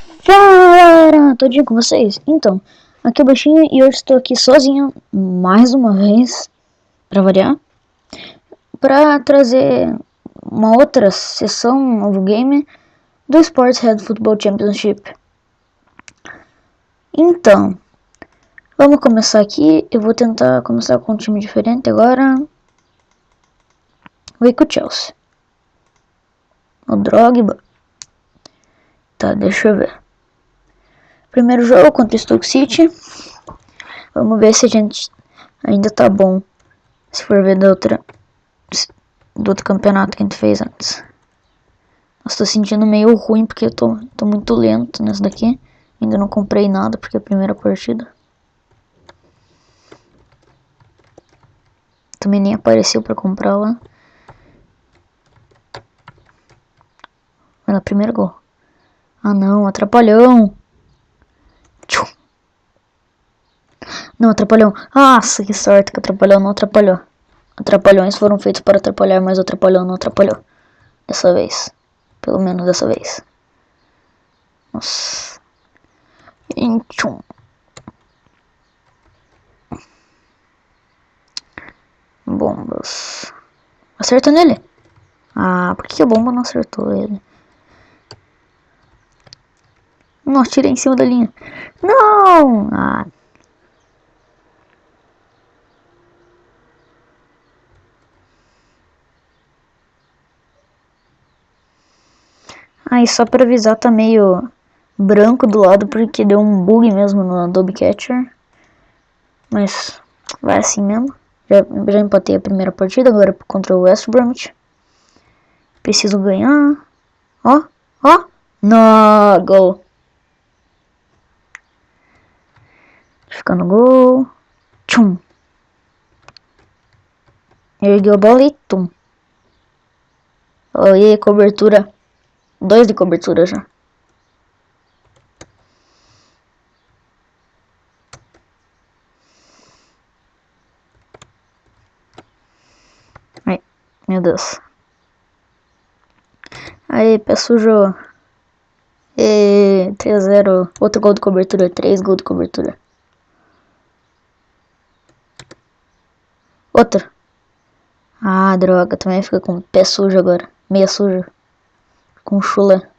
Fala galera, tô com vocês? Então, aqui é o Baixinho e hoje estou aqui sozinho, mais uma vez, pra variar, pra trazer uma outra sessão, um novo game, do Sports Head Football Championship. Então, vamos começar aqui, eu vou tentar começar com um time diferente agora. Vou ir com o Chelsea. O Drogba. Tá, deixa eu ver. Primeiro jogo contra o Stoke City. Vamos ver se a gente ainda tá bom. Se for ver do outro campeonato que a gente fez antes. Nossa, tô sentindo meio ruim porque eu tô muito lento nessa daqui. Ainda não comprei nada porque é a primeira partida. Também nem apareceu pra comprar lá. Olha, primeiro gol. Ah não, atrapalhão. Não, atrapalhão. Nossa, que sorte que atrapalhão não atrapalhou. Atrapalhões foram feitos para atrapalhar, mas o atrapalhão não atrapalhou. Dessa vez. Pelo menos dessa vez. Nossa. Bombas. Acerta nele. Ah, por que a bomba não acertou ele? Nossa, tirei em cima da linha. Não! Ah. Aí só pra avisar, tá meio branco do lado porque deu um bug mesmo no Adobe Catcher. Mas vai assim mesmo. Já empatei a primeira partida, agora contra o West Bromwich. Preciso ganhar. Ó, ó. No, gol. Fica no gol. Tchum. Ergueu a bola e tum. Olha, cobertura. 2 de cobertura já. Ai, meu Deus. Aí, pé sujo. 3-0. Outro gol de cobertura. 3 gols de cobertura. Outro. Ah, droga. Também fica com o pé sujo agora. Meia suja. Com chula.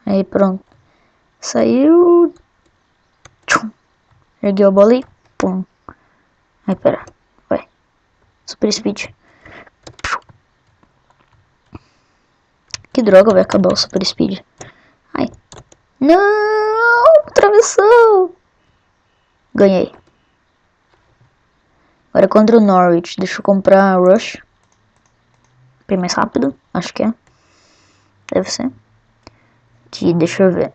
Aí, pronto. Saiu. Tchum. Ergueu a bola e pum. Aí, pera. Vai. Super speed. Que droga, vai acabar o super speed. Ai. Não! Travessão! Ganhei. Agora é contra o Norwich. Deixa eu comprar Rush. Bem mais rápido. Acho que é. Deve ser. Aqui, deixa eu ver.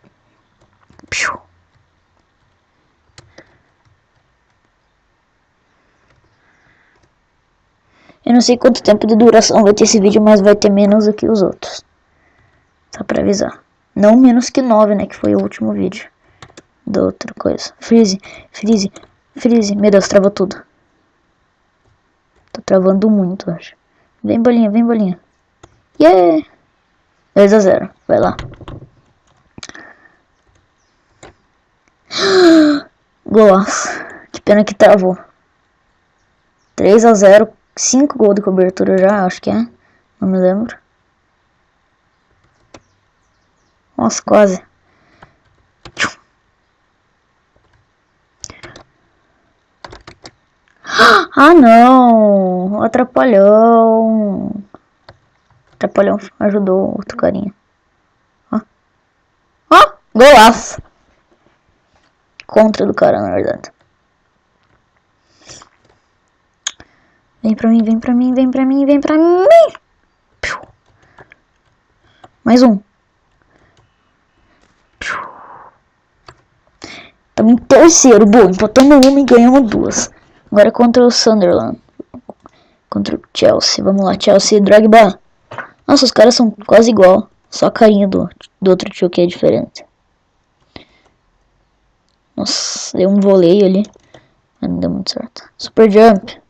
Eu não sei quanto tempo de duração vai ter esse vídeo, mas vai ter menos do que os outros. Só pra avisar. Não menos que 9, né? Que foi o último vídeo. Da outra coisa. Freeze, freeze, freeze. Meu Deus, travou tudo. Tô travando muito, acho. Vem bolinha, vem bolinha. Yeah! 2-0. Vai lá. Golaço. Que pena que travou. 3-0. 5 gols de cobertura já, acho que é. Não me lembro. Nossa, quase. Ah, não. Atrapalhão. Atrapalhão ajudou outro carinha. Ó. Ó, golaço. Contra do cara, na verdade. Vem pra mim, vem pra mim, vem pra mim, vem pra mim. Mais um. Estamos em terceiro. Boa, empatamos uma e ganhamos 2. Agora é contra o Sunderland. Contra o Chelsea. Vamos lá, Chelsea, Drogba. Nossa, os caras são quase igual. Só a carinha do outro tio que é diferente. Nossa, deu um voleio ali. Mas não deu muito certo. Super Jump.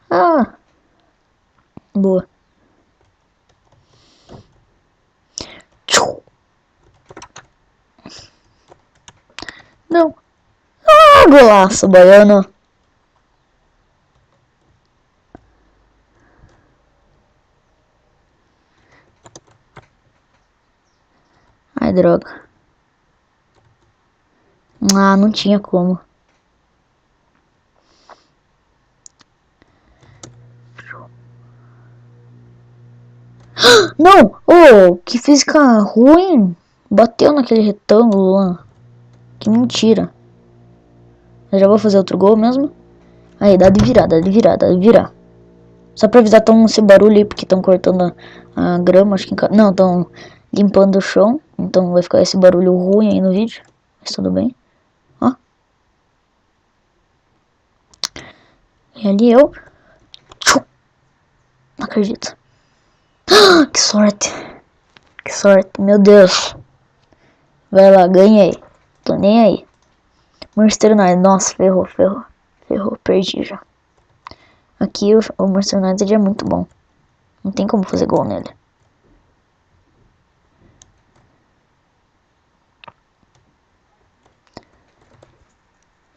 Ah. Boa. Golaço, baiano. Ai, droga. Ah, não tinha como. Não! Oh, que física ruim! Bateu naquele retângulo lá. Que mentira. Eu já vou fazer outro gol mesmo. Aí, dá de virar, dá de virar, dá de virar. Só pra avisar, tão esse barulho aí, porque estão cortando a grama, acho que não, estão limpando o chão. Então vai ficar esse barulho ruim aí no vídeo. Mas tudo bem. Ó. E ali eu. Não acredito. Que sorte. Que sorte, meu Deus. Vai lá, ganhei. Tô nem aí. Manchester United, nossa, ferrou, ferrou. Ferrou, perdi já. Aqui o Manchester United é muito bom. Não tem como fazer gol nele.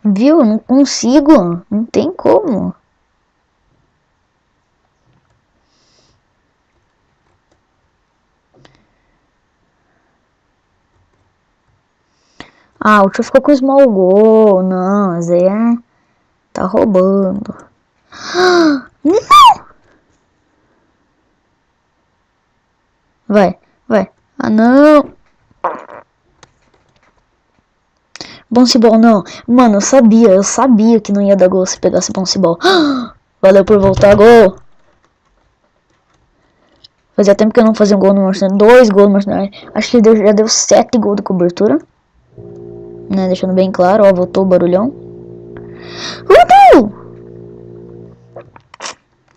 Viu? Não consigo. Não tem como. Ah, o tio ficou com small goal. Não, Zé tá roubando. Não! Vai, vai. Ah, não. Bouncy Ball, não. Mano, eu sabia que não ia dar gol se pegasse Bouncy Ball. Valeu por voltar, gol. Fazia tempo que eu não fazia um gol no Manchester. 2 gols no Manchester. Acho que já deu 7 gols de cobertura. Né, deixando bem claro, ó, voltou o barulhão. Uhul!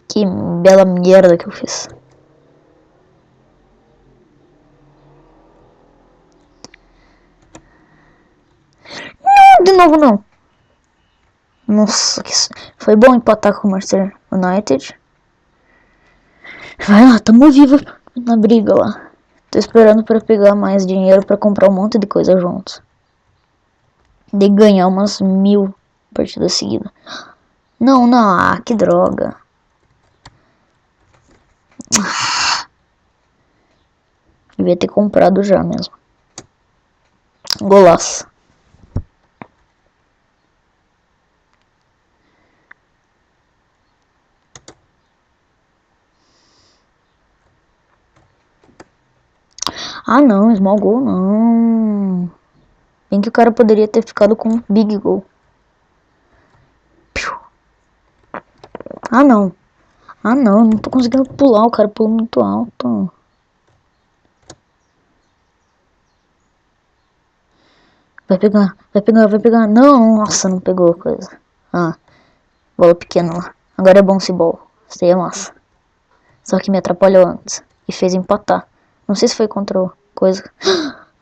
Que bela merda que eu fiz. Não, de novo não. Nossa, que foi bom empatar com o Manchester United. Vai lá, tamo vivo na briga lá. Tô esperando pra pegar mais dinheiro pra comprar um monte de coisa juntos. De ganhar umas 1000 partidas seguidas. Não, não, ah, que droga. Devia ter comprado já mesmo. Golaço. Ah não, small goal não. Bem que o cara poderia ter ficado com big goal. Ah não. Ah não, não tô conseguindo pular, o cara pulou muito alto. Vai pegar, vai pegar, vai pegar. Não, nossa, não pegou a coisa. Ah, bola pequena lá. Agora é bom esse ball. Isso aí é massa. Só que me atrapalhou antes. E fez empatar. Não sei se foi contra o coisa.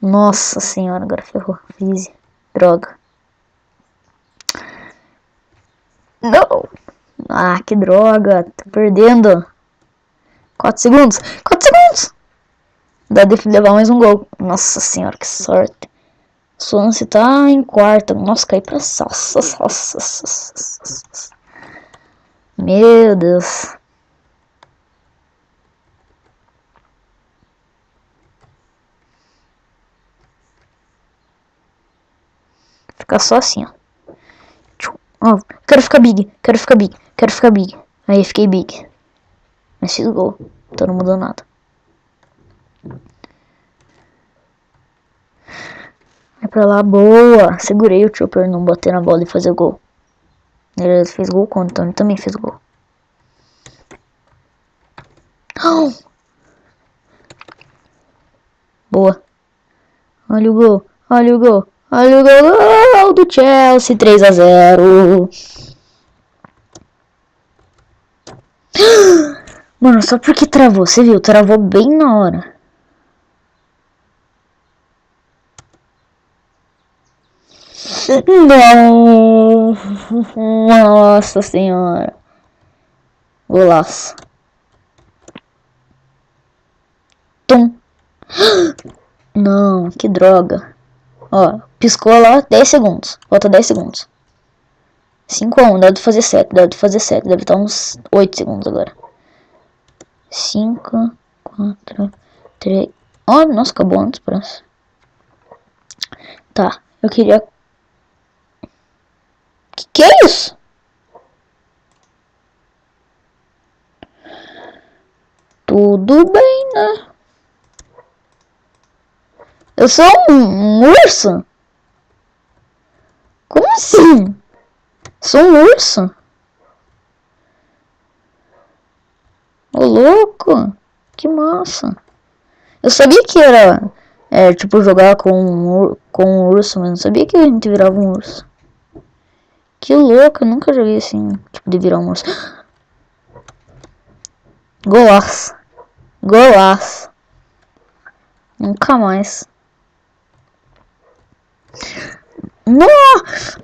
Nossa senhora, agora ferrou. Easy. Droga. Não! Ah, que droga. Tô perdendo. 4 segundos. 4 segundos! Dá de levar mais um gol. Nossa senhora, que sorte. Swansea tá em quarto. Nossa, caí pra salsa. Meu Deus. Ficar só assim, ó. Oh, quero ficar big, quero ficar big, quero ficar big. Aí fiquei big. Mas fiz gol. Então não mudou nada. Vai pra lá, boa. Segurei o Chopper não bater na bola e fazer gol. Ele fez gol contra, então ele também fez gol. Oh! Boa. Olha o gol, olha o gol, olha o gol do Chelsea, 3-0. Mano, só porque travou, você viu? Travou bem na hora. Não! Nossa senhora. Golaço. Tum. Não, que droga. Ó, piscou lá 10 segundos. Falta 10 segundos. 5 a 1, deve fazer 7, deve estar uns 8 segundos agora. 5, 4, 3... Oh, nossa, acabou antes, parece. Tá, eu queria... Que é isso? Tudo bem, né? Eu sou um urso? Como assim? Sou um urso? Ô, louco! Que massa! Eu sabia que era, tipo, jogar com um urso, mas não sabia que a gente virava um urso. Que louco, eu nunca joguei assim, tipo, de virar um urso. Golaço! Golaço! Nunca mais. Nossa!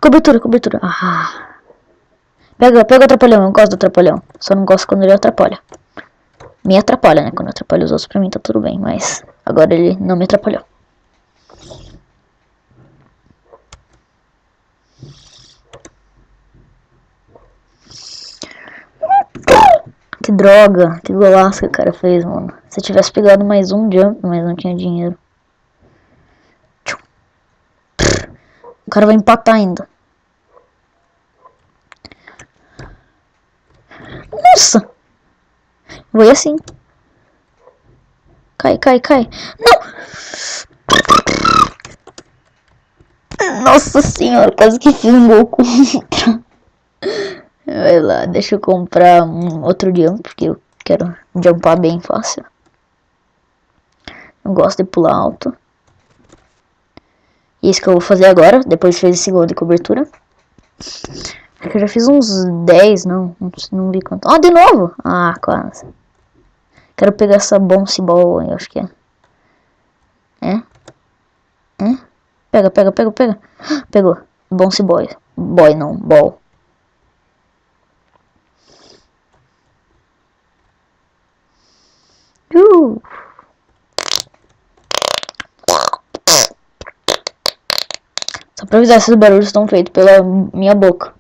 Cobertura, cobertura. Ah. Pega o atrapalhão, eu gosto do atrapalhão. Só não gosto quando ele atrapalha. Me atrapalha, né? Quando atrapalha os outros, pra mim tá tudo bem. Mas agora ele não me atrapalhou. Que droga, que golaço que o cara fez, mano. Se eu tivesse pegado mais um jump, mas não tinha dinheiro. O cara vai empatar ainda. Nossa! Foi assim. Cai, cai, cai. Não! Nossa senhora, quase que fiz um gol contra. Vai lá, deixa eu comprar um outro jump, porque eu quero jumpar bem fácil. Eu gosto de pular alto. E isso que eu vou fazer agora, depois de fazer esse gol de cobertura. Acho que eu já fiz uns 10, não vi quanto. Ah, de novo! Ah, quase. Quero pegar essa bounce ball aí, acho que é. Pega. Pegou. Bounce boy. Boy não, ball. Só pra avisar, esses barulhos estão feitos pela minha boca.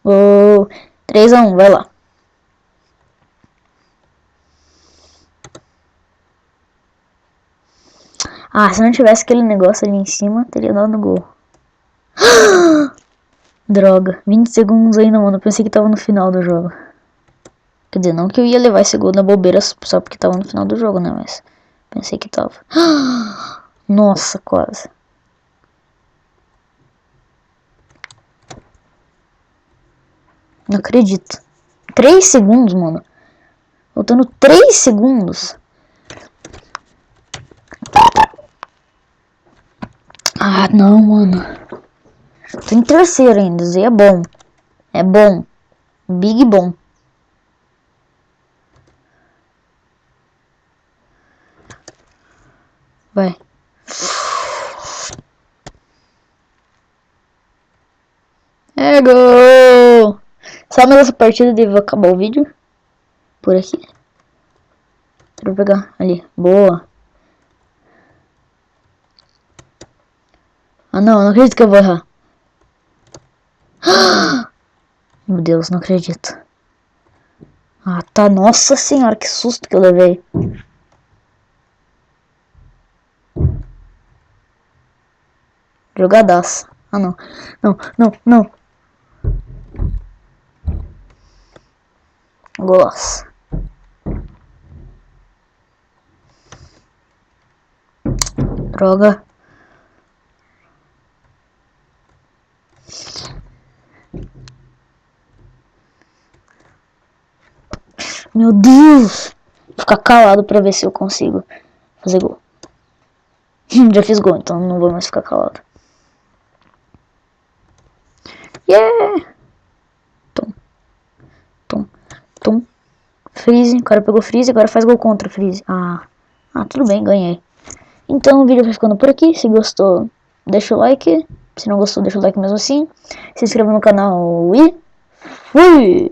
Oh, 3 a 1, vai lá. Ah, se não tivesse aquele negócio ali em cima, teria dado gol. Droga, 20 segundos ainda, mano. Eu pensei que tava no final do jogo. Quer dizer, não que eu ia levar esse gol na bobeira só porque tava no final do jogo, né? Mas pensei que tava. Nossa, quase. Não acredito. 3 segundos, mano. Faltando 3 segundos. Ah, não, mano. Tô em terceiro ainda. Zé é bom. É bom. Big bom. Vai. É gol! Só mais essa partida devo acabar o vídeo. Por aqui. Quero pegar ali. Boa. Ah, não acredito que eu vou errar. Meu Deus, não acredito. Ah, tá. Nossa senhora, que susto que eu levei. Jogadaça. Ah, não. Não. Golaço. Droga. Meu Deus. Vou ficar calado pra ver se eu consigo fazer gol. Já fiz gol, então não vou mais ficar calado. Yeah! Tom. Freeze. O cara pegou Freeze, agora faz gol contra Freeze. Ah, tudo bem, ganhei. Então o vídeo vai ficando por aqui. Se gostou, deixa o like. Se não gostou, deixa o like mesmo assim. Se inscreva no canal e fui!